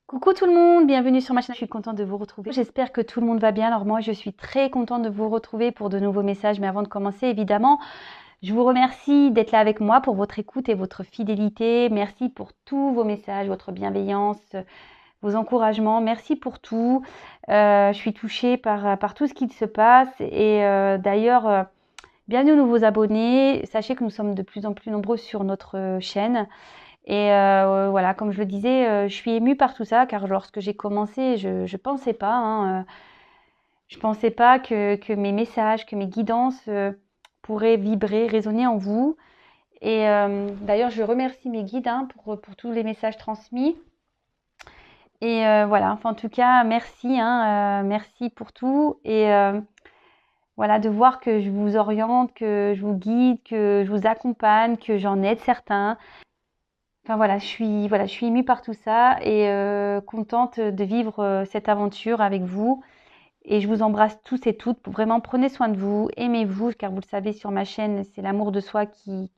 Coucou tout le monde, bienvenue sur ma chaîne, je suis contente de vous retrouver. J'espère que tout le monde va bien. Alors moi je suis très contente de vous retrouver pour de nouveaux messages, mais avant de commencer évidemment, je vous remercie d'être là avec moi pour votre écoute et votre fidélité. Merci pour tous vos messages, votre bienveillance, vos encouragements, merci pour tout. Je suis touchée par tout ce qui se passe et d'ailleurs, bienvenue aux nouveaux abonnés. Sachez que nous sommes de plus en plus nombreux sur notre chaîne. Et voilà, comme je le disais, je suis émue par tout ça, car lorsque j'ai commencé, je pensais pas, hein, je pensais pas que mes messages, que mes guidances pourraient vibrer, résonner en vous. Et d'ailleurs, je remercie mes guides hein, pour tous les messages transmis. Et voilà, enfin, en tout cas, merci, hein, merci pour tout. Et voilà, de voir que je vous oriente, que je vous guide, que je vous accompagne, que j'en aide certains. Enfin voilà, je suis émue par tout ça et contente de vivre cette aventure avec vous. Et je vous embrasse tous et toutes. Vraiment, prenez soin de vous, aimez-vous, car vous le savez sur ma chaîne, c'est l'amour de soi qui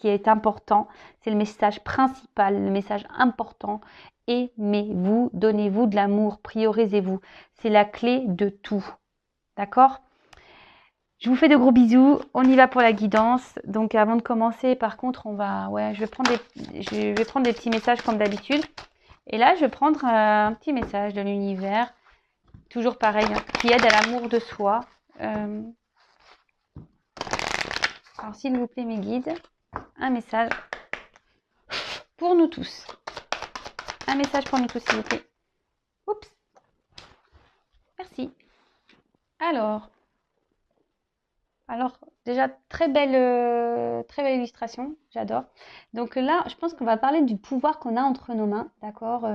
est important. C'est le message principal, le message important. Aimez-vous, donnez-vous de l'amour, priorisez-vous. C'est la clé de tout. D'accord? Je vous fais de gros bisous. On y va pour la guidance. Donc avant de commencer, par contre, je vais prendre des petits messages comme d'habitude. Et là, je vais prendre un petit message de l'univers, toujours pareil, hein, qui aide à l'amour de soi. Alors s'il vous plaît, mes guides, un message pour nous tous. Un message pour nous tous, s'il vous plaît. Oups. Merci. Alors, déjà, très belle illustration, j'adore. Donc là, je pense qu'on va parler du pouvoir qu'on a entre nos mains, d'accord.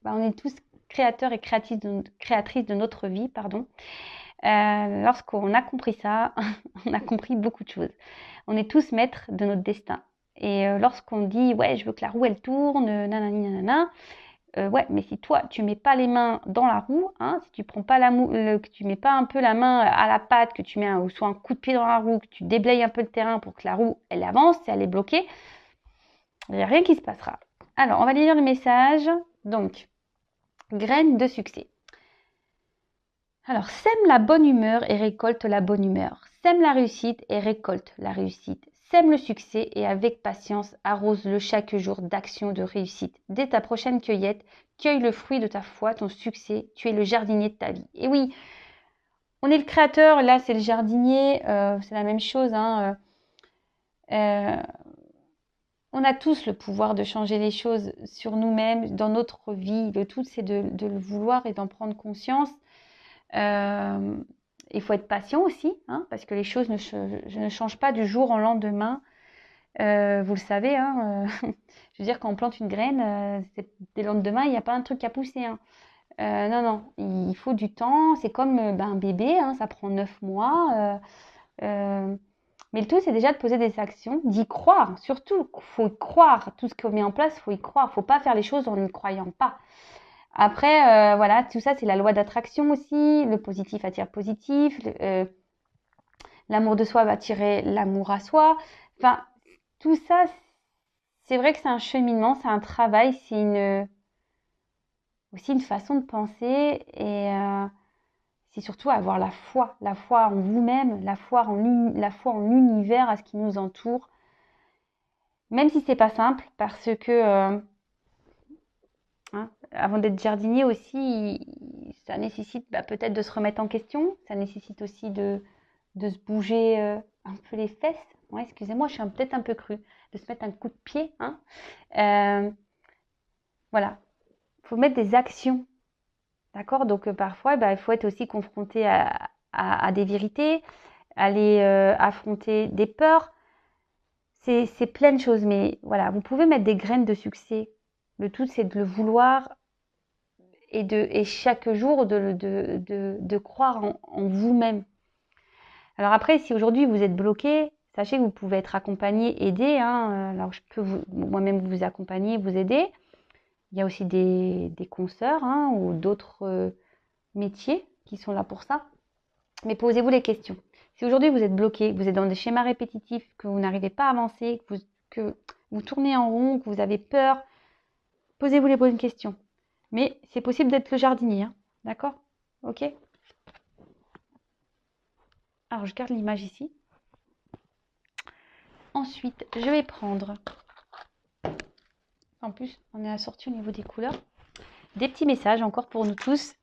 On est tous créateurs et créatrices de notre vie, pardon. Lorsqu'on a compris ça, on a compris beaucoup de choses. On est tous maîtres de notre destin. Et lorsqu'on dit, ouais, je veux que la roue, elle tourne, nanani, nanana, ouais, mais si toi, tu mets pas les mains dans la roue, hein, si tu prends pas que tu mets pas un peu la main à la patte, que tu mets ou soit un coup de pied dans la roue, que tu déblayes un peu le terrain pour que la roue, elle avance, si elle est bloquée, il n'y a rien qui se passera. Alors, on va lire le message. Donc, graines de succès. Alors, sème la bonne humeur et récolte la bonne humeur. Sème la réussite et récolte la réussite. Sème le succès et avec patience, arrose-le chaque jour d'action de réussite. Dès ta prochaine cueillette, cueille le fruit de ta foi, ton succès. Tu es le jardinier de ta vie. Et oui, on est le créateur, là c'est le jardinier, c'est la même chose. Hein, on a tous le pouvoir de changer les choses sur nous-mêmes, dans notre vie. Le tout, c'est de le vouloir et d'en prendre conscience. Il faut être patient aussi, hein, parce que les choses ne changent pas du jour au lendemain. Vous le savez, hein, je veux dire, quand on plante une graine, dès le lendemain, il n'y a pas un truc qui a poussé. Hein. Non, non, il faut du temps. C'est comme un bébé, hein, ça prend 9 mois. Mais le tout, c'est déjà de poser des actions, d'y croire. Surtout, il faut y croire. Tout ce qu'on met en place, il faut y croire. Il ne faut pas faire les choses en n'y croyant pas. Après, voilà, tout ça, c'est la loi d'attraction aussi. Le positif attire positif. L'amour de soi va attirer l'amour à soi. Enfin, tout ça, c'est vrai que c'est un cheminement, c'est un travail, c'est aussi une façon de penser et c'est surtout avoir la foi en vous-même, la foi en l'univers, à ce qui nous entoure. Même si c'est pas simple, parce que hein, avant d'être jardinier aussi, ça nécessite peut-être de se remettre en question, ça nécessite aussi de se bouger un peu les fesses. Ouais, excusez-moi, je suis peut-être un peu crue, de se mettre un coup de pied. Hein. Voilà, il faut mettre des actions. D'accord. Donc parfois, il faut être aussi confronté à des vérités, aller affronter des peurs. C'est plein de choses. Mais voilà, vous pouvez mettre des graines de succès. Le tout, c'est de le vouloir et chaque jour de croire en vous-même. Alors après, si aujourd'hui vous êtes bloqué, sachez que vous pouvez être accompagné, aidé. Hein. Alors je peux moi-même vous accompagner, vous aider. Il y a aussi des consoeurs hein, ou d'autres métiers qui sont là pour ça. Mais posez-vous les questions. Si aujourd'hui vous êtes bloqué, que vous êtes dans des schémas répétitifs, que vous n'arrivez pas à avancer, que vous tournez en rond, que vous avez peur, posez-vous les bonnes questions. Mais c'est possible d'être le jardinier, hein. D'accord? Ok? Alors, je garde l'image ici. Ensuite, je vais prendre, en plus, on est assorti au niveau des couleurs, des petits messages encore pour nous tous,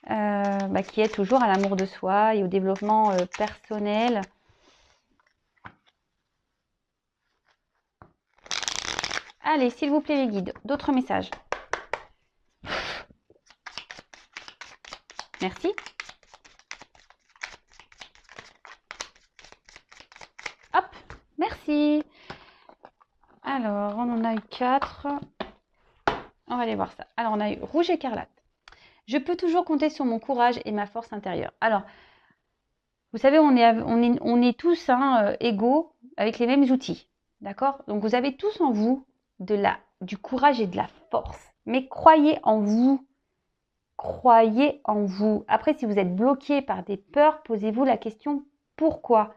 qui est toujours à l'amour de soi et au développement personnel. Allez, s'il vous plaît les guides, d'autres messages. Merci. Hop, merci. Alors, on en a eu 4. On va aller voir ça. Alors, on a eu rouge écarlate. Je peux toujours compter sur mon courage et ma force intérieure. Alors, vous savez, on est tous égaux avec les mêmes outils. D'accord? Donc, vous avez tous en vous du courage et de la force. Mais croyez en vous. Croyez en vous. Après, si vous êtes bloqué par des peurs, posez-vous la question pourquoi?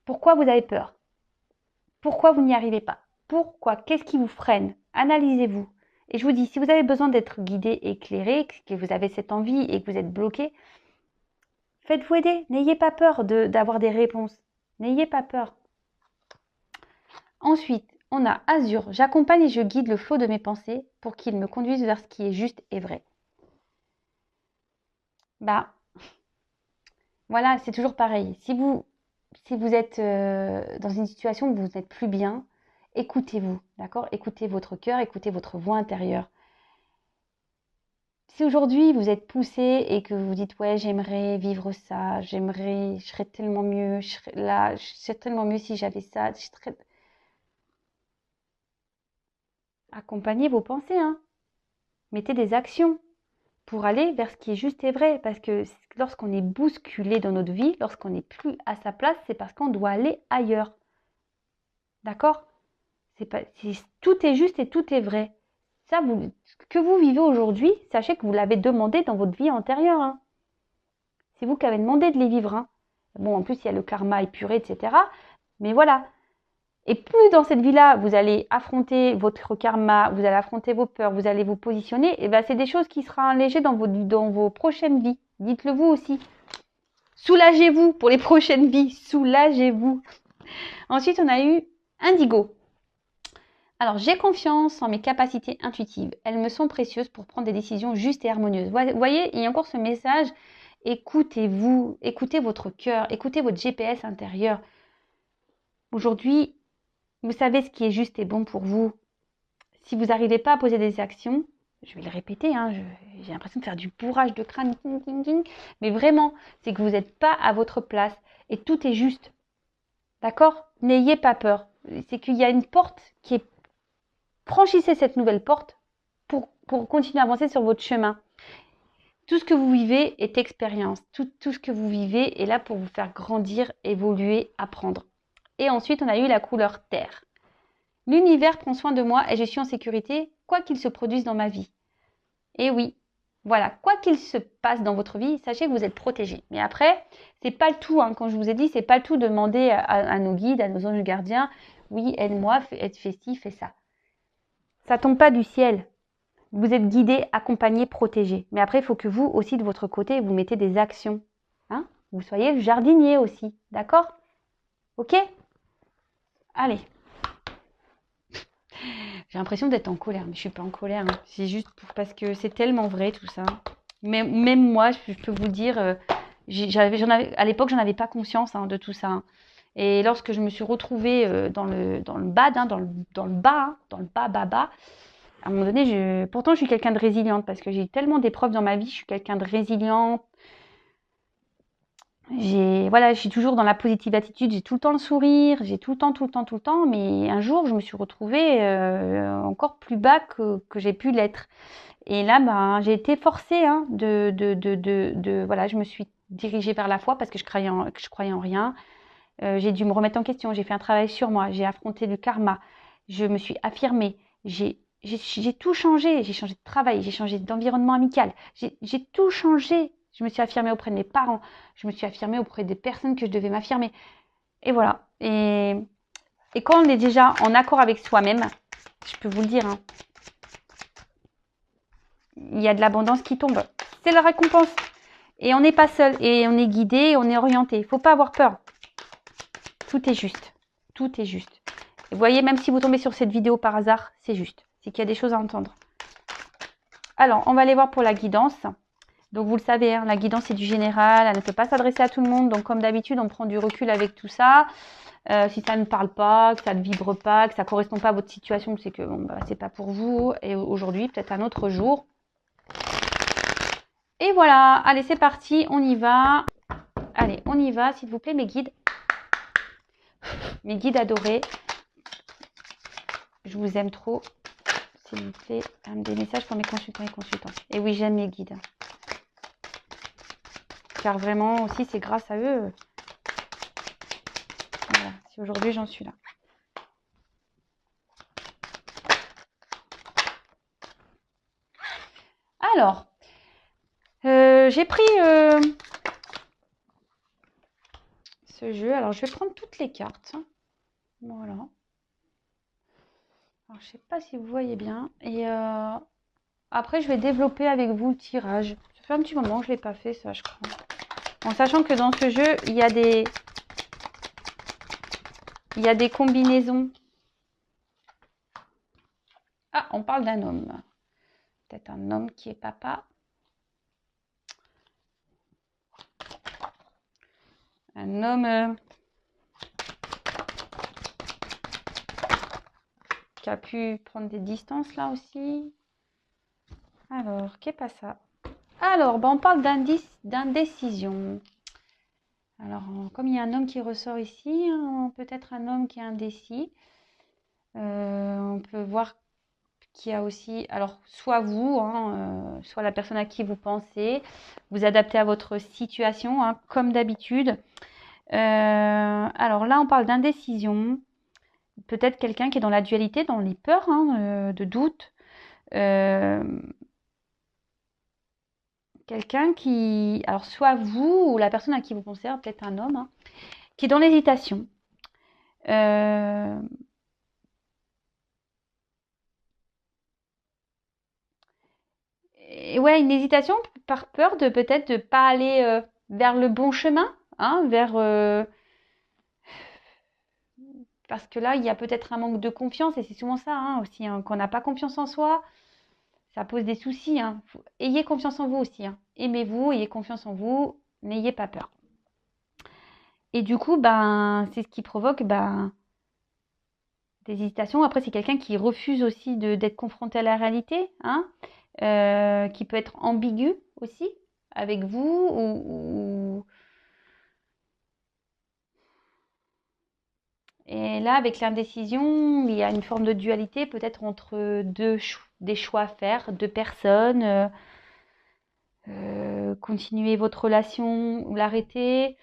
Pourquoi vous avez peur? Pourquoi vous n'y arrivez pas? Pourquoi? Qu'est-ce qui vous freine? Analysez-vous. Et je vous dis, si vous avez besoin d'être guidé, éclairé, que vous avez cette envie et que vous êtes bloqué, faites-vous aider. N'ayez pas peur d'avoir des réponses. N'ayez pas peur. Ensuite, on a Azur. J'accompagne et je guide le flot de mes pensées pour qu'il me conduise vers ce qui est juste et vrai. Voilà, c'est toujours pareil. Si vous êtes dans une situation où vous n'êtes plus bien, écoutez-vous, d'accord? Écoutez votre cœur, écoutez votre voix intérieure. Si aujourd'hui vous êtes poussé et que vous dites ouais, j'aimerais vivre ça, je serais tellement mieux, je serais tellement mieux si j'avais ça, accompagnez vos pensées, hein. Mettez des actions pour aller vers ce qui est juste et vrai. Parce que lorsqu'on est bousculé dans notre vie, lorsqu'on n'est plus à sa place, c'est parce qu'on doit aller ailleurs. D'accord? Tout est juste et tout est vrai. Ça, ce que vous vivez aujourd'hui, sachez que vous l'avez demandé dans votre vie antérieure, hein. C'est vous qui avez demandé de les vivre, hein. Bon, en plus, il y a le karma épuré, etc. Mais voilà. Et plus dans cette vie-là, vous allez affronter votre karma, vous allez affronter vos peurs, vous allez vous positionner, et ben c'est des choses qui seront allégées dans vos prochaines vies. Dites-le vous aussi. Soulagez-vous pour les prochaines vies. Soulagez-vous. Ensuite, on a eu Indigo. Alors, j'ai confiance en mes capacités intuitives. Elles me sont précieuses pour prendre des décisions justes et harmonieuses. Vous voyez, il y a encore ce message. Écoutez-vous, écoutez votre cœur, écoutez votre GPS intérieur. Aujourd'hui, vous savez ce qui est juste et bon pour vous. Si vous n'arrivez pas à poser des actions, je vais le répéter, hein, j'ai l'impression de faire du bourrage de crâne, mais vraiment, c'est que vous n'êtes pas à votre place et tout est juste. D'accord? N'ayez pas peur. C'est qu'il y a une porte qui est... Franchissez cette nouvelle porte pour continuer à avancer sur votre chemin. Tout ce que vous vivez est expérience. Tout ce que vous vivez est là pour vous faire grandir, évoluer, apprendre. Et ensuite, on a eu la couleur terre. L'univers prend soin de moi et je suis en sécurité, quoi qu'il se produise dans ma vie. Et oui, voilà, quoi qu'il se passe dans votre vie, sachez que vous êtes protégé. Mais après, c'est pas le tout, hein. Quand je vous ai dit, c'est pas le tout de demander à nos guides, à nos anges gardiens, oui, aide-moi, fais ci, fais ça. Ça tombe pas du ciel. Vous êtes guidé, accompagné, protégé. Mais après, il faut que vous aussi, de votre côté, vous mettez des actions. Hein? Vous soyez le jardinier aussi. D'accord? Ok? Allez. J'ai l'impression d'être en colère, mais je suis pas en colère, hein. C'est juste parce que c'est tellement vrai tout ça. Mais même moi, je peux vous dire, à l'époque, j'en avais pas conscience, hein, de tout ça, hein. Et lorsque je me suis retrouvée dans le bad, hein, dans le bas, bas, à un moment donné, pourtant je suis quelqu'un de résiliente parce que j'ai eu tellement d'épreuves dans ma vie, je suis quelqu'un de résiliente. Je suis toujours dans la positive attitude, j'ai tout le temps le sourire, j'ai tout le temps, mais un jour, je me suis retrouvée encore plus bas que j'ai pu l'être. Et là, j'ai été forcée, hein, voilà, je me suis dirigée vers la foi parce que je croyais en rien. J'ai dû me remettre en question, j'ai fait un travail sur moi, j'ai affronté le karma, je me suis affirmée, j'ai tout changé, j'ai changé de travail, j'ai changé d'environnement amical, j'ai tout changé. Je me suis affirmée auprès de mes parents, je me suis affirmée auprès des personnes que je devais m'affirmer. Et voilà. Et quand on est déjà en accord avec soi-même, je peux vous le dire, hein, il y a de l'abondance qui tombe. C'est la récompense. Et on n'est pas seul. Et on est guidé, on est orienté. Il ne faut pas avoir peur. Tout est juste. Tout est juste. Vous voyez, même si vous tombez sur cette vidéo par hasard, c'est juste. C'est qu'il y a des choses à entendre. Alors, on va aller voir pour la guidance. Donc, vous le savez, hein, la guidance, c'est du général. Elle ne peut pas s'adresser à tout le monde. Donc, comme d'habitude, on prend du recul avec tout ça. Si ça ne parle pas, que ça ne vibre pas, que ça ne correspond pas à votre situation, c'est que bon, bah, c'est pas pour vous. Et aujourd'hui, peut-être un autre jour. Et voilà. Allez, c'est parti. On y va. Allez, on y va, s'il vous plaît, mes guides. Mes guides adorés. Je vous aime trop. S'il vous plaît, des messages pour mes consultants et consultantes. Et oui, j'aime mes guides. Car vraiment, aussi, c'est grâce à eux. Voilà, si aujourd'hui, j'en suis là. Alors, j'ai pris ce jeu. Alors, je vais prendre toutes les cartes. Voilà. Alors, je ne sais pas si vous voyez bien. Et après, je vais développer avec vous le tirage. Ça fait un petit moment que je ne l'ai pas fait, ça, je crois. En sachant que dans ce jeu, il y a des combinaisons. Ah, on parle d'un homme. Peut-être un homme qui est papa. Un homme qui a pu prendre des distances là aussi. Alors, qu'est pas ça? Alors, on parle d'indécision. Alors, comme il y a un homme qui ressort ici, hein, peut-être un homme qui est indécis. On peut voir qu'il y a aussi, alors soit vous, hein, soit la personne à qui vous pensez, vous adaptez à votre situation, hein, comme d'habitude. Alors là, on parle d'indécision. Peut-être quelqu'un qui est dans la dualité, dans les peurs, hein, de doute. Quelqu'un qui, alors soit vous ou la personne à qui vous pensez, peut-être un homme, hein, qui est dans l'hésitation. Et ouais, une hésitation par peur de peut-être de pas aller vers le bon chemin, hein, parce que là, il y a peut-être un manque de confiance, et c'est souvent ça, hein, aussi, hein, qu'on n'a pas confiance en soi, ça pose des soucis, hein. Ayez confiance en vous aussi, hein. Aimez-vous, ayez confiance en vous, n'ayez pas peur. Et du coup, ben, c'est ce qui provoque des hésitations. Après, c'est quelqu'un qui refuse aussi d'être confronté à la réalité, hein, qui peut être ambigu aussi avec vous ou... Et là, avec l'indécision, il y a une forme de dualité peut-être entre des choix à faire, deux personnes. Continuer votre relation ou l'arrêter,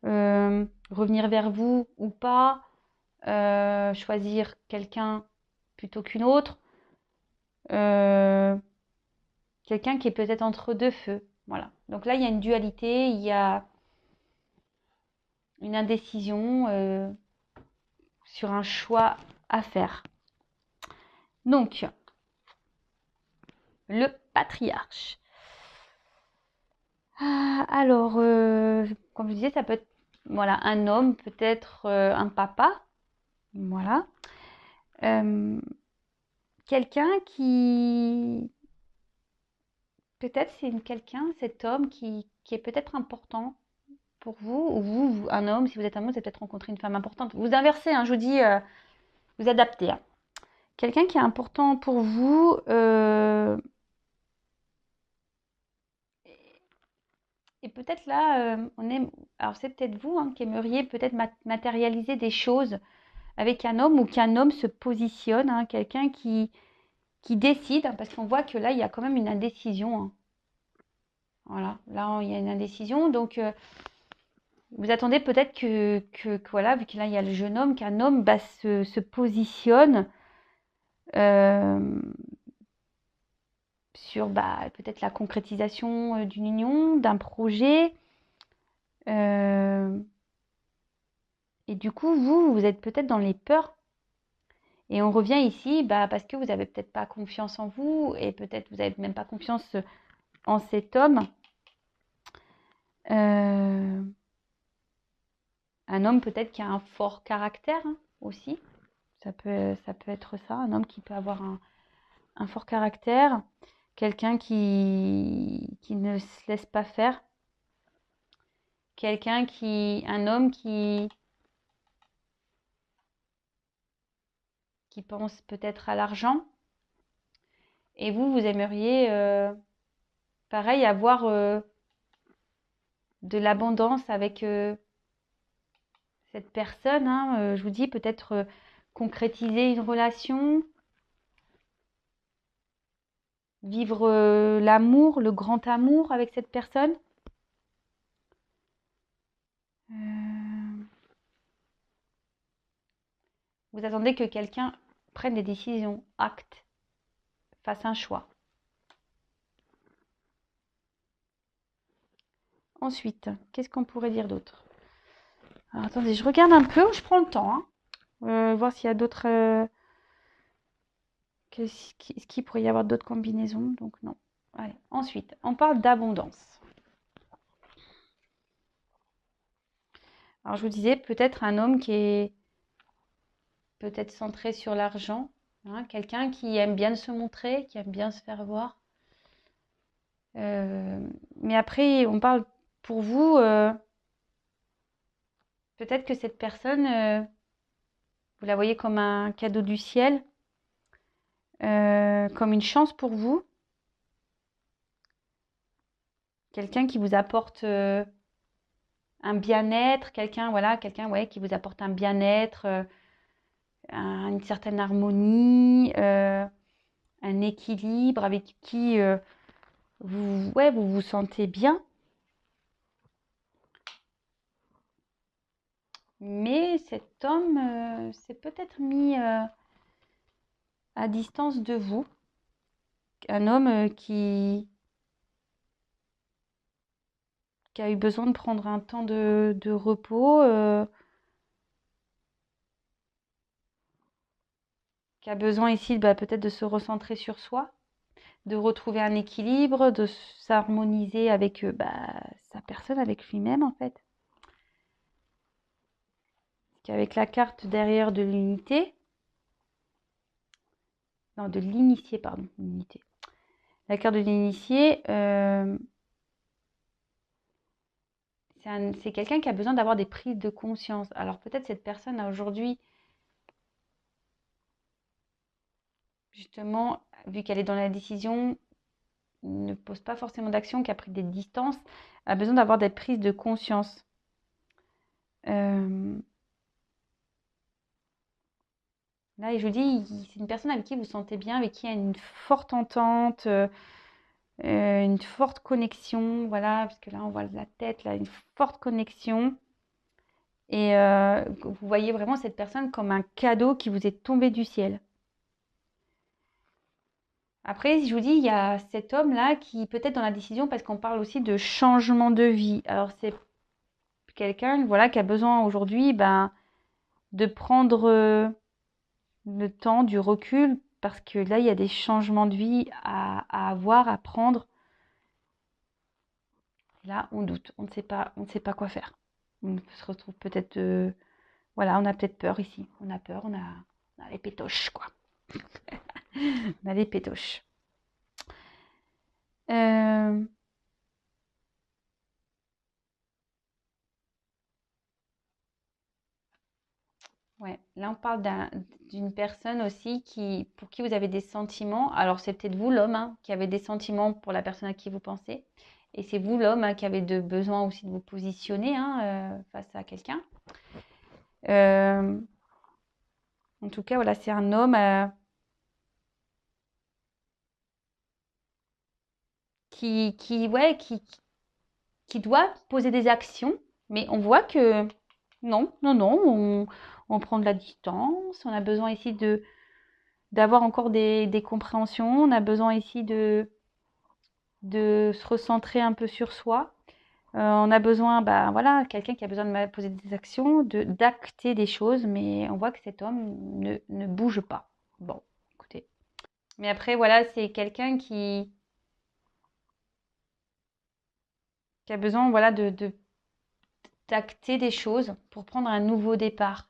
revenir vers vous ou pas, choisir quelqu'un plutôt qu'une autre, quelqu'un qui est peut-être entre deux feux. Voilà. Donc là, il y a une dualité, il y a une indécision sur un choix à faire. Donc, le patriarche. Alors, comme je disais, ça peut être voilà, un homme, peut-être un papa. Voilà. Quelqu'un qui... Peut-être c'est cet homme qui est peut-être important pour vous, ou vous, un homme, si vous êtes un homme, c'est peut-être rencontrer une femme importante. Vous inversez, hein, je vous dis, vous adaptez. Hein. Quelqu'un qui est important pour vous, et peut-être là, alors c'est peut-être vous hein, qui aimeriez peut-être matérialiser des choses avec un homme ou qu'un homme se positionne, hein, quelqu'un qui décide, hein, parce qu'on voit que là, il y a quand même une indécision. Hein. Voilà, là, il y a une indécision. Donc, vous attendez peut-être que voilà, vu que là, il y a le jeune homme, qu'un homme se positionne sur peut-être la concrétisation d'une union, d'un projet. Et du coup, vous êtes peut-être dans les peurs. Et on revient ici parce que vous n'avez peut-être pas confiance en vous et peut-être vous n'avez même pas confiance en cet homme. Un homme peut-être qui a un fort caractère aussi. Ça peut être ça, un homme qui peut avoir un fort caractère. Quelqu'un qui ne se laisse pas faire. Un homme qui pense peut-être à l'argent. Et vous aimeriez, pareil, avoir de l'abondance avec cette personne. Je vous dis, peut-être concrétiser une relation, vivre l'amour, le grand amour avec cette personne. Vous attendez que quelqu'un prenne des décisions, acte, fasse un choix. Ensuite, qu'est-ce qu'on pourrait dire d'autre? Alors, attendez, je regarde un peu, je prends le temps. Voir s'il y a d'autres... Est-ce qu'il pourrait y avoir d'autres combinaisons? Donc non. Allez. Ensuite, on parle d'abondance. Alors je vous disais, peut-être un homme qui est peut-être centré sur l'argent. Quelqu'un qui aime bien se montrer, qui aime bien se faire voir. Mais après, on parle pour vous... peut-être que cette personne, vous la voyez comme un cadeau du ciel, comme une chance pour vous. Quelqu'un qui vous apporte un bien-être, quelqu'un qui vous apporte un bien-être, une certaine harmonie, un équilibre avec qui vous vous sentez bien. Mais cet homme s'est peut-être mis à distance de vous. Un homme qui a eu besoin de prendre un temps de repos, qui a besoin ici peut-être de se recentrer sur soi, de retrouver un équilibre, de s'harmoniser avec sa personne, avec lui-même en fait. Avec la carte derrière de l'unité, non, de l'initié, pardon, l'unité. La carte de l'initié, c'est quelqu'un qui a besoin d'avoir des prises de conscience. Alors peut-être cette personne a aujourd'hui, justement, vu qu'elle est dans la décision, ne pose pas forcément d'action, qui a pris des distances, a besoin d'avoir des prises de conscience. Là, je vous dis, c'est une personne avec qui vous sentez bien, avec qui il y a une forte entente, une forte connexion, voilà, parce que là, on voit la tête, là, une forte connexion. Et vous voyez vraiment cette personne comme un cadeau qui vous est tombé du ciel. Après, je vous dis, il y a cet homme-là qui peut-être dans la décision, parce qu'on parle aussi de changement de vie. Alors, c'est quelqu'un, voilà, qui a besoin aujourd'hui, de prendre le temps, du recul, parce que là, il y a des changements de vie à avoir, à prendre. Là, on doute, on ne sait pas quoi faire. On se retrouve peut-être, voilà, on a peut-être peur ici. On a peur, on a les pétoches, quoi. On a les pétoches. Ouais, là on parle d'une personne aussi pour qui vous avez des sentiments. Alors c'est peut-être vous l'homme qui avez des sentiments pour la personne à qui vous pensez. Et c'est vous l'homme qui avez besoin aussi de vous positionner face à quelqu'un. En tout cas, voilà, c'est un homme qui doit poser des actions, mais on voit que non, on prend de la distance, on a besoin ici d'avoir encore des compréhensions, on a besoin ici de se recentrer un peu sur soi. On a besoin, bah voilà, quelqu'un qui a besoin de poser des actions, d'acter des choses, mais on voit que cet homme ne bouge pas. Bon, écoutez. Mais après, voilà, c'est quelqu'un qui a besoin, voilà, d'acter des choses pour prendre un nouveau départ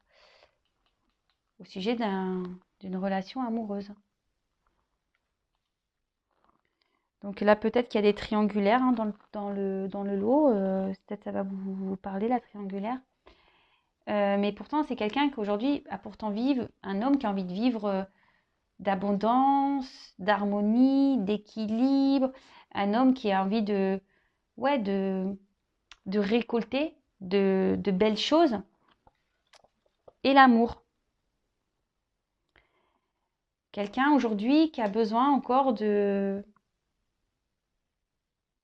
au sujet d'une relation amoureuse. Donc là, peut-être qu'il y a des triangulaires hein, dans le lot. Peut-être ça va vous parler, la triangulaire. Mais pourtant, c'est quelqu'un qui aujourd'hui a pourtant un homme qui a envie de vivre d'abondance, d'harmonie, d'équilibre. Un homme qui a envie ouais, de récolter de belles choses et l'amour. Quelqu'un aujourd'hui qui a besoin encore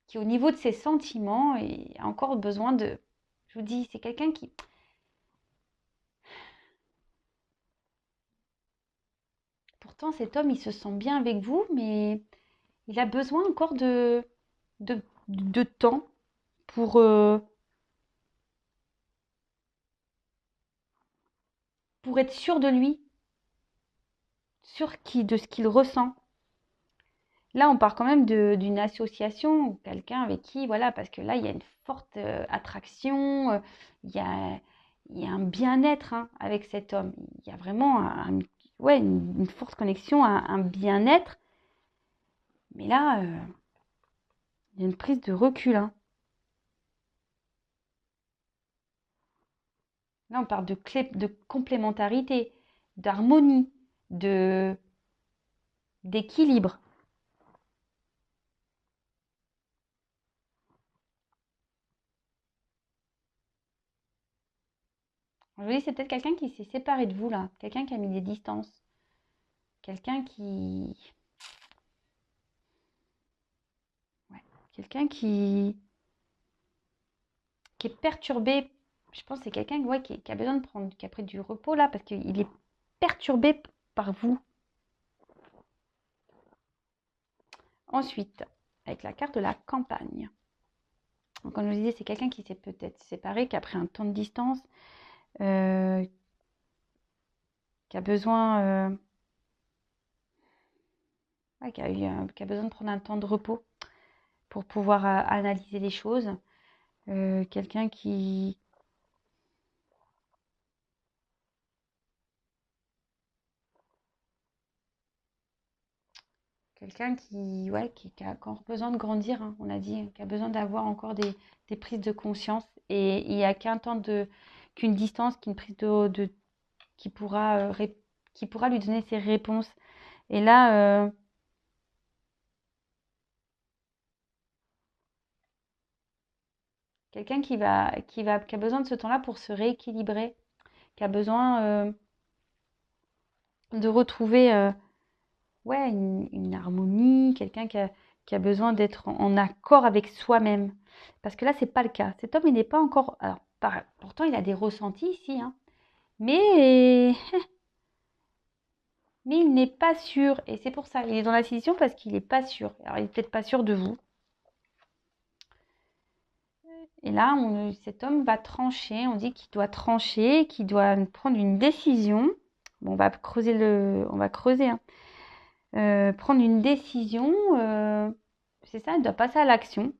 qui au niveau de ses sentiments et a encore besoin je vous dis, c'est quelqu'un qui, pourtant cet homme il se sent bien avec vous, mais il a besoin encore de temps pour, pour être sûr de lui, de ce qu'il ressent. Là, on part quand même d'une association, quelqu'un avec qui, voilà, parce que là, il y a une forte attraction, il y a, il y a un bien-être hein, avec cet homme. Il y a vraiment ouais, une forte connexion, un bien-être. Mais là, il y a une prise de recul. Hein. Là, on parle de complémentarité, d'harmonie, d'équilibre. Je vous dis, c'est peut-être quelqu'un qui s'est séparé de vous, là. Quelqu'un qui a mis des distances. Quelqu'un qui... Ouais. Quelqu'un qui est perturbé. Je pense que c'est quelqu'un ouais, qui a besoin de prendre, qui a pris du repos, là, parce qu'il est perturbé par vous. Ensuite, avec la carte de la campagne. Donc, comme je vous disais, c'est quelqu'un qui s'est peut-être séparé, qui a pris un temps de distance, qui a besoin... ouais, qui a besoin de prendre un temps de repos pour pouvoir analyser les choses. Quelqu'un qui... Quelqu'un ouais, qui a encore besoin de grandir, hein, on a dit, qui a besoin d'avoir encore des prises de conscience. Et il n'y a qu'une distance, qu'une prise qui qui pourra lui donner ses réponses. Et là, quelqu'un qui a besoin de ce temps-là pour se rééquilibrer, qui a besoin de retrouver ouais, une harmonie, quelqu'un qui a besoin d'être en accord avec soi-même. Parce que là, c'est pas le cas. Cet homme, il n'est pas encore. Alors, pourtant, il a des ressentis ici, hein, mais, mais il n'est pas sûr. Et c'est pour ça, il est dans la décision parce qu'il n'est pas sûr. Alors, il n'est peut-être pas sûr de vous. Et là, cet homme va trancher. On dit qu'il doit trancher, qu'il doit prendre une décision. Bon, on va creuser. Hein. Prendre une décision, c'est ça, il doit passer à l'action.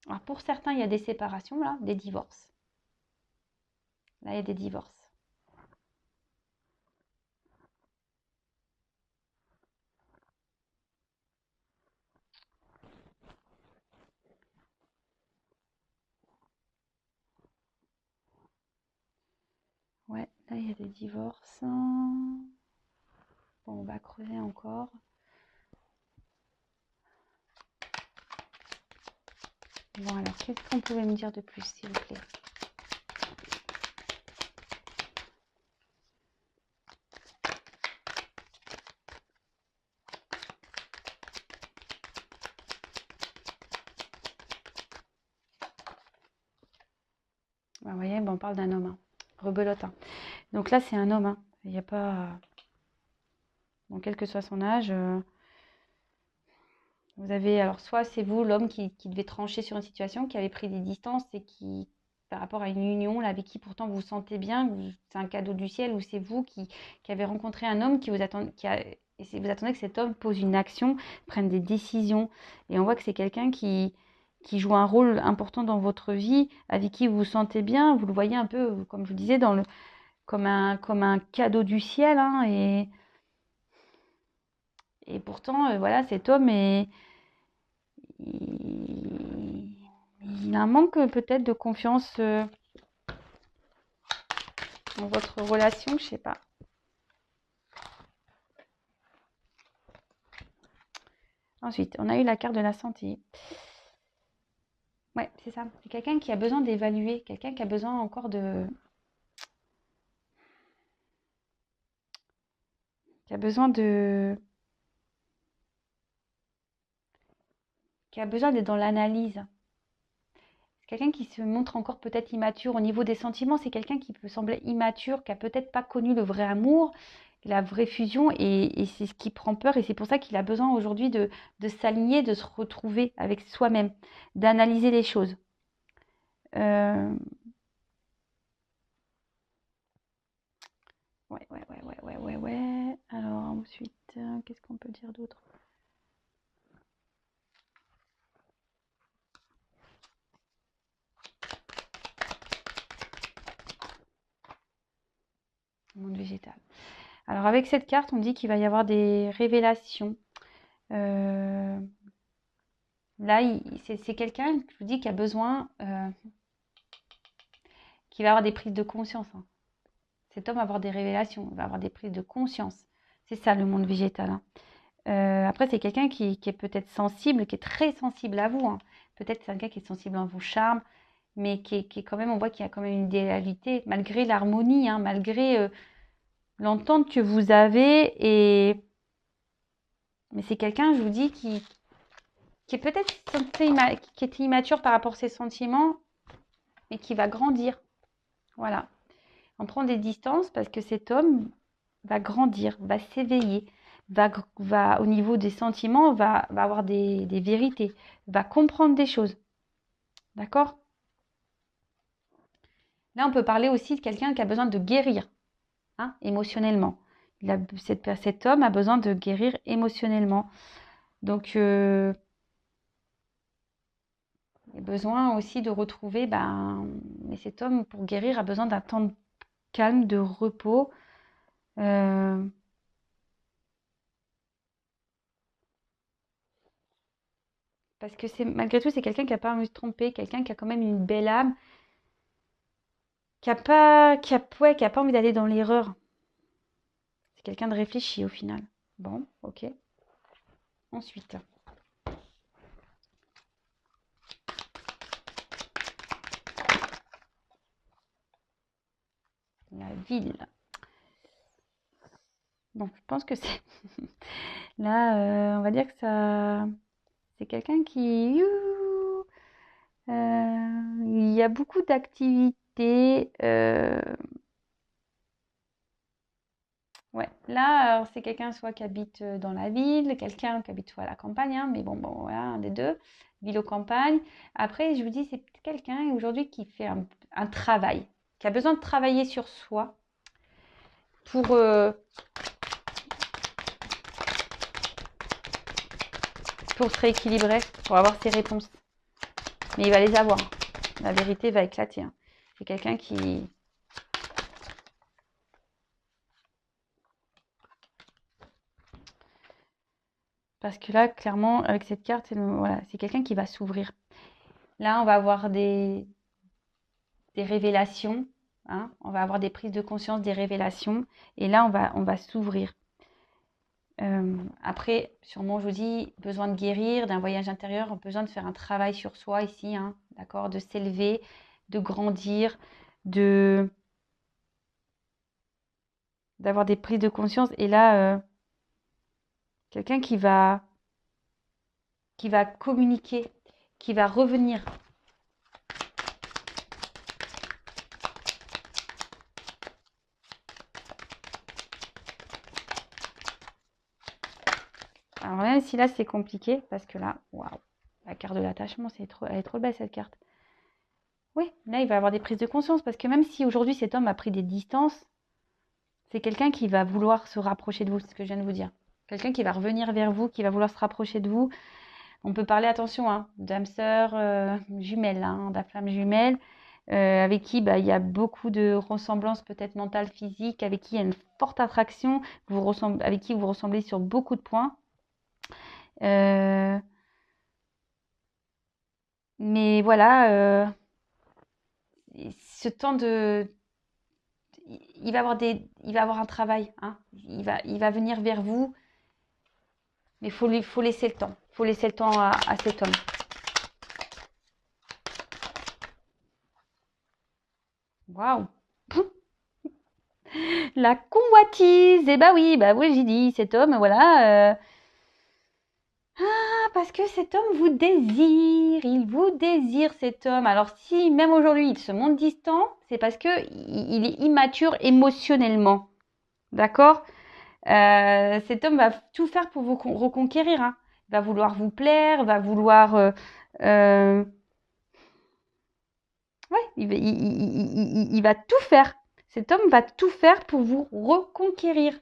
Alors pour certains, il y a des séparations, là, des divorces. Là, il y a des divorces. Ouais, là, il y a des divorces. Bon, on va creuser encore. Bon, alors, qu'est-ce qu'on pouvait me dire de plus, s'il vous plaît? Vous voyez, bon, on parle d'un homme. Hein. Rebelote. Hein. Donc là, c'est un homme. Hein. Il n'y a pas... Bon, quel que soit son âge... Vous avez, alors soit c'est vous, l'homme, qui devait trancher sur une situation, qui avait pris des distances et qui, par rapport à une union, là, avec qui pourtant vous vous sentez bien, c'est un cadeau du ciel, ou c'est vous qui avez rencontré un homme qui vous attend, et vous attendez que cet homme pose une action, prenne des décisions. Et on voit que c'est quelqu'un qui joue un rôle important dans votre vie, avec qui vous vous sentez bien. Vous le voyez un peu, comme je vous disais, comme un cadeau du ciel, hein, et pourtant, voilà, cet homme il, il a un manque peut-être de confiance dans votre relation, je sais pas. Ensuite, on a eu la carte de la santé. Ouais, c'est ça. C'est quelqu'un qui a besoin d'évaluer, quelqu'un qui a besoin encore qui a besoin de, qui a besoin d'être dans l'analyse. C'est quelqu'un qui se montre encore peut-être immature au niveau des sentiments. C'est quelqu'un qui peut sembler immature, qui a peut-être pas connu le vrai amour, la vraie fusion, et c'est ce qui prend peur. Et c'est pour ça qu'il a besoin aujourd'hui de s'aligner, de se retrouver avec soi-même, d'analyser les choses. Euh, ouais. Alors ensuite, qu'est-ce qu'on peut dire d'autre? Monde végétal. Alors avec cette carte, on dit qu'il va y avoir des révélations. Là, c'est quelqu'un, je vous dis, qui a besoin, qui va avoir des prises de conscience, hein. Cet homme va avoir des révélations, il va avoir des prises de conscience. C'est ça le monde végétal, hein. Après, c'est quelqu'un qui est peut-être sensible, qui est très sensible à vous, hein. Peut-être c'est un gars qui est sensible à vos charmes, mais qui est quand même, on voit qu'il y a quand même une idéalité, malgré l'harmonie, hein, malgré l'entente que vous avez. Mais c'est quelqu'un, je vous dis, qui est peut-être qui était immature par rapport à ses sentiments, mais qui va grandir. Voilà. On prend des distances parce que cet homme va grandir, va s'éveiller, va au niveau des sentiments, va avoir des vérités, va comprendre des choses. D'accord? Là, on peut parler aussi de quelqu'un qui a besoin de guérir, hein, émotionnellement. Cet homme a besoin de guérir émotionnellement. Donc, il a besoin aussi de retrouver, mais cet homme, pour guérir, a besoin d'un temps de calme, de repos. Euh, Parce que malgré tout, c'est quelqu'un qui n'a pas envie de se tromper, quelqu'un qui a quand même une belle âme, ouais, qui a pas envie d'aller dans l'erreur. C'est quelqu'un de réfléchi au final. Bon, ok. Ensuite, la ville. Bon, je pense que c'est là, on va dire que ça, c'est quelqu'un qui, il y a beaucoup d'activités. Ouais, là, alors, c'est quelqu'un soit qui habite dans la ville, quelqu'un qui habite soit à la campagne, hein, mais bon, voilà, un des deux, ville ou campagne. Après, je vous dis, c'est quelqu'un aujourd'hui qui fait un travail, qui a besoin de travailler sur soi pour, euh, pour se rééquilibrer, pour avoir ses réponses. Mais il va les avoir. La vérité va éclater, hein. C'est quelqu'un qui... Parce que là, clairement, avec cette carte, voilà, c'est quelqu'un qui va s'ouvrir. Là, on va avoir des révélations, hein, on va avoir des prises de conscience, des révélations, et là, on va s'ouvrir. Après, sûrement, je vous dis, besoin de guérir, d'un voyage intérieur, besoin de faire un travail sur soi ici, hein, d'accord, de s'élever, de grandir, d'avoir des prises de conscience. Et là, quelqu'un qui va communiquer, qui va revenir. Alors même si là c'est compliqué, parce que là, waouh, la carte de l'attachement, elle est trop belle cette carte. Oui, là il va avoir des prises de conscience, parce que même si aujourd'hui cet homme a pris des distances, c'est quelqu'un qui va vouloir se rapprocher de vous, c'est ce que je viens de vous dire. Quelqu'un qui va revenir vers vous, qui va vouloir se rapprocher de vous. On peut parler, attention, hein, d'âme sœur jumelle, hein, de flamme jumelle, avec qui il y a beaucoup de ressemblances peut-être mentales, physiques, avec qui il y a une forte attraction, avec qui vous ressemblez sur beaucoup de points. Mais voilà, ce temps de... Il va avoir un travail, hein. Il va venir vers vous, mais il faut laisser le temps. Il faut laisser le temps à cet homme. Waouh! La convoitise! Eh oui, j'ai dit, cet homme, voilà. Ah, parce que cet homme vous désire, il vous désire cet homme. Alors si même aujourd'hui il se montre distant, c'est parce que il est immature émotionnellement. D'accord? Cet homme va tout faire pour vous reconquérir, hein. Il va vouloir vous plaire, va vouloir... ouais, il va tout faire. Cet homme va tout faire pour vous reconquérir.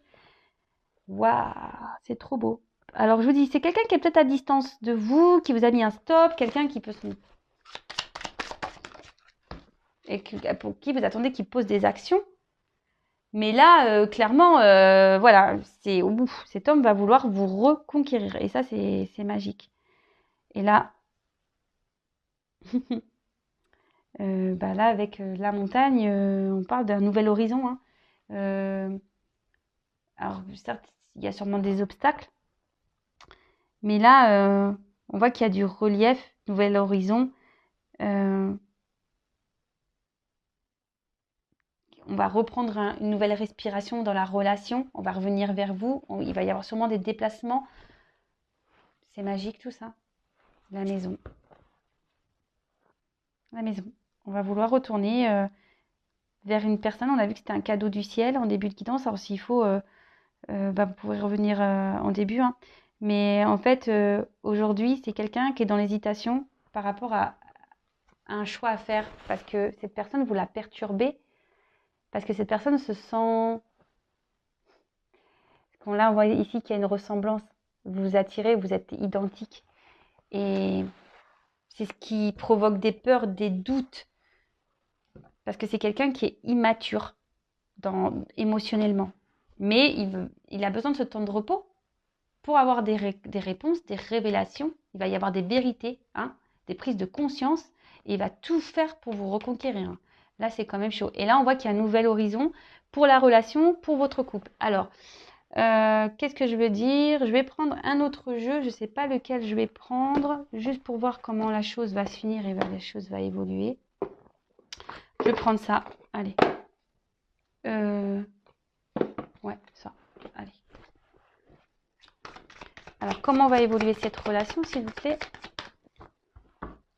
Waouh, c'est trop beau. Alors, je vous dis, c'est quelqu'un qui est peut-être à distance de vous, qui vous a mis un stop, quelqu'un qui peut se... et pour qui vous attendez qu'il pose des actions. Mais là, clairement, voilà, c'est au bout. Cet homme va vouloir vous reconquérir. Et ça, c'est magique. Et là, là, avec la montagne, on parle d'un nouvel horizon, hein. Alors, certes, il y a sûrement des obstacles. Mais là, on voit qu'il y a du relief, nouvel horizon. On va reprendre une nouvelle respiration dans la relation. On va revenir vers vous. Il va y avoir sûrement des déplacements. C'est magique tout ça. La maison. La maison. On va vouloir retourner vers une personne. On a vu que c'était un cadeau du ciel en début de guidance. Alors s'il faut, vous pourrez revenir en début, hein. Mais en fait, aujourd'hui, c'est quelqu'un qui est dans l'hésitation par rapport à un choix à faire. Parce que cette personne, vous la perturbez. Parce que cette personne se sent... Là, on voit ici qu'il y a une ressemblance. Vous vous attirez, vous êtes identiques. Et c'est ce qui provoque des peurs, des doutes. Parce que c'est quelqu'un qui est immature émotionnellement. Mais il a besoin de ce temps de repos pour avoir des réponses, des révélations. Il va y avoir des vérités, hein, des prises de conscience. Et il va tout faire pour vous reconquérir. Là, c'est quand même chaud. Et là, on voit qu'il y a un nouvel horizon pour la relation, pour votre couple. Alors, qu'est-ce que je veux dire? Je vais prendre un autre jeu. Je ne sais pas lequel je vais prendre. Juste pour voir comment la chose va se finir et la chose va évoluer. Je vais prendre ça. Allez. Ouais, ça. Allez. Alors, comment va évoluer cette relation, s'il vous plaît?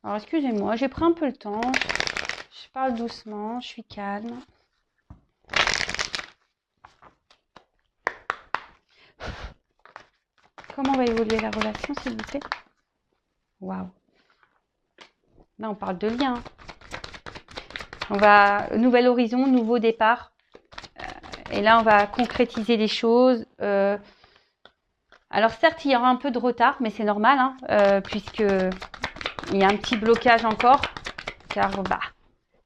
Alors, excusez-moi, j'ai pris un peu le temps. Je parle doucement, je suis calme. Comment va évoluer la relation, s'il vous plaît? Waouh. Là, on parle de lien. On va... Nouvel horizon, nouveau départ. Et là, on va concrétiser les choses. Alors, certes, il y aura un peu de retard, mais c'est normal, hein, puisque il y a un petit blocage encore. Car,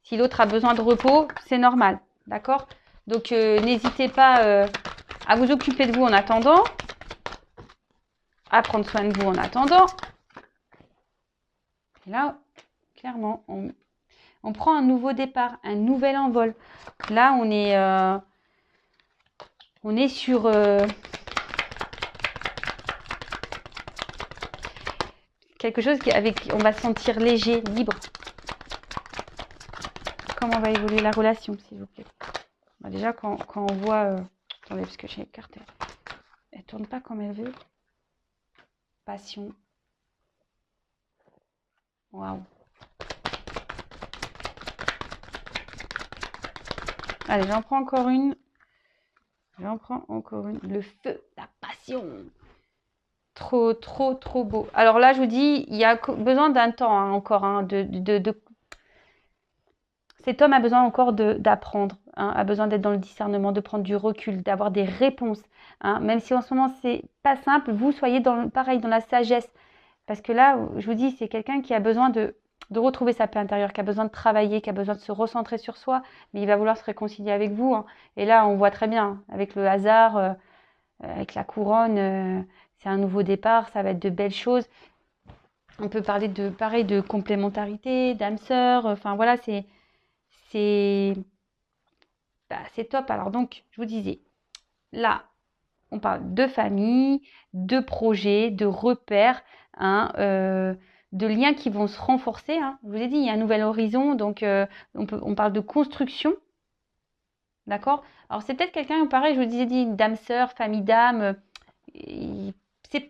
si l'autre a besoin de repos, c'est normal. D'accord? Donc, n'hésitez pas à vous occuper de vous en attendant. À prendre soin de vous en attendant. Et là, clairement, on prend un nouveau départ, un nouvel envol. Là, on est sur... quelque chose on va se sentir léger, libre. Comment va évoluer la relation, s'il vous plaît? Déjà, quand on voit... attendez, parce que j'ai les cartes. Elle ne tourne pas comme elle veut. Passion. Waouh. Allez, j'en prends encore une. Le feu, la passion. Trop, trop, trop beau. Alors là, je vous dis, il y a besoin d'un temps hein, encore. Hein, Cet homme a besoin encore d'apprendre, hein, a besoin d'être dans le discernement, de prendre du recul, d'avoir des réponses. Hein. Même si en ce moment, c'est pas simple, vous soyez pareil dans la sagesse. Parce que là, je vous dis, c'est quelqu'un qui a besoin de retrouver sa paix intérieure, qui a besoin de travailler, qui a besoin de se recentrer sur soi, mais il va vouloir se réconcilier avec vous. Hein. Et là, on voit très bien, hein, avec le hasard, avec la couronne, c'est un nouveau départ, ça va être de belles choses. On peut parler de, pareil, de complémentarité, d'âme sœur, enfin voilà, c'est top. Alors donc, je vous disais, là, on parle de famille, de projets, de repères, hein, de liens qui vont se renforcer. Hein. Je vous ai dit, il y a un nouvel horizon, donc on parle de construction. D'accord. Alors, c'est peut-être quelqu'un, pareil, je vous disais, dit d'âme sœur, famille d'âme.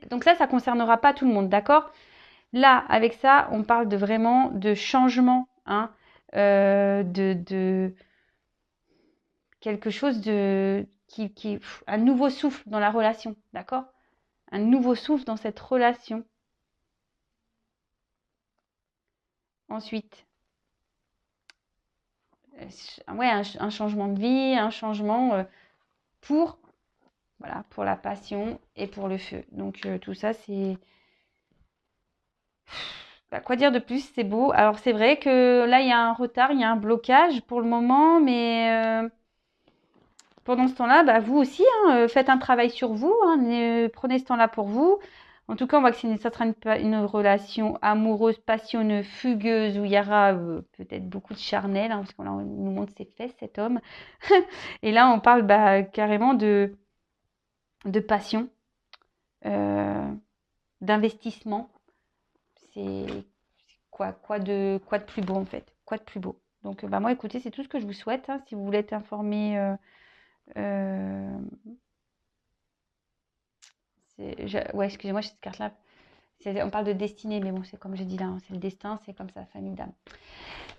Donc ça ne concernera pas tout le monde, d'accord. Là, avec ça, on parle de vraiment de changement, hein, de quelque chose un nouveau souffle dans la relation, d'accord. Un nouveau souffle dans cette relation. Ensuite, ouais, un changement de vie, un changement pour, voilà, pour la passion et pour le feu. Donc tout ça, c'est... Bah, quoi dire de plus, c'est beau. Alors c'est vrai que là, il y a un retard, il y a un blocage pour le moment, mais pendant ce temps-là, bah, vous aussi, hein, faites un travail sur vous, hein, prenez ce temps-là pour vous. En tout cas, on voit que ça sera une relation amoureuse, passionneuse, fugueuse, où il y aura peut-être beaucoup de charnel, hein, parce qu'on nous montre ses fesses, cet homme. Et là, on parle carrément de passion, euh, d'investissement. C'est quoi de plus beau, en fait. Quoi de plus beau. Donc, moi, écoutez, c'est tout ce que je vous souhaite. Hein, si vous voulez être informé... ouais, excusez-moi, cette carte-là. On parle de destinée, mais bon, c'est comme j'ai dit là, hein, c'est le destin, c'est comme ça, famille d'âme.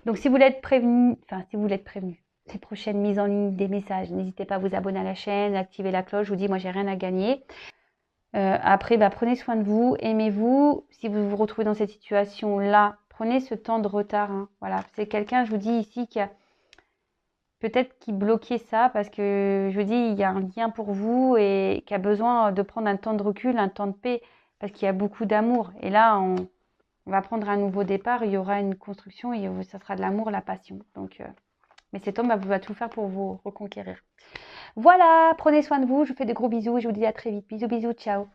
Donc, si vous voulez être prévenu, les prochaines mises en ligne des messages, n'hésitez pas à vous abonner à la chaîne, activer la cloche. Je vous dis, moi, j'ai rien à gagner. Après, prenez soin de vous, aimez-vous. Si vous vous retrouvez dans cette situation-là, prenez ce temps de retard. Hein, voilà, c'est quelqu'un, je vous dis ici, qui a peut-être qui bloquait ça parce que je vous dis, il y a un lien pour vous et qui a besoin de prendre un temps de recul, un temps de paix parce qu'il y a beaucoup d'amour. Et là, on va prendre un nouveau départ, il y aura une construction et ça sera de l'amour, la passion. Donc, mais cet homme va tout faire pour vous reconquérir. Voilà, prenez soin de vous, je vous fais de gros bisous et je vous dis à très vite. Bisous, bisous, ciao.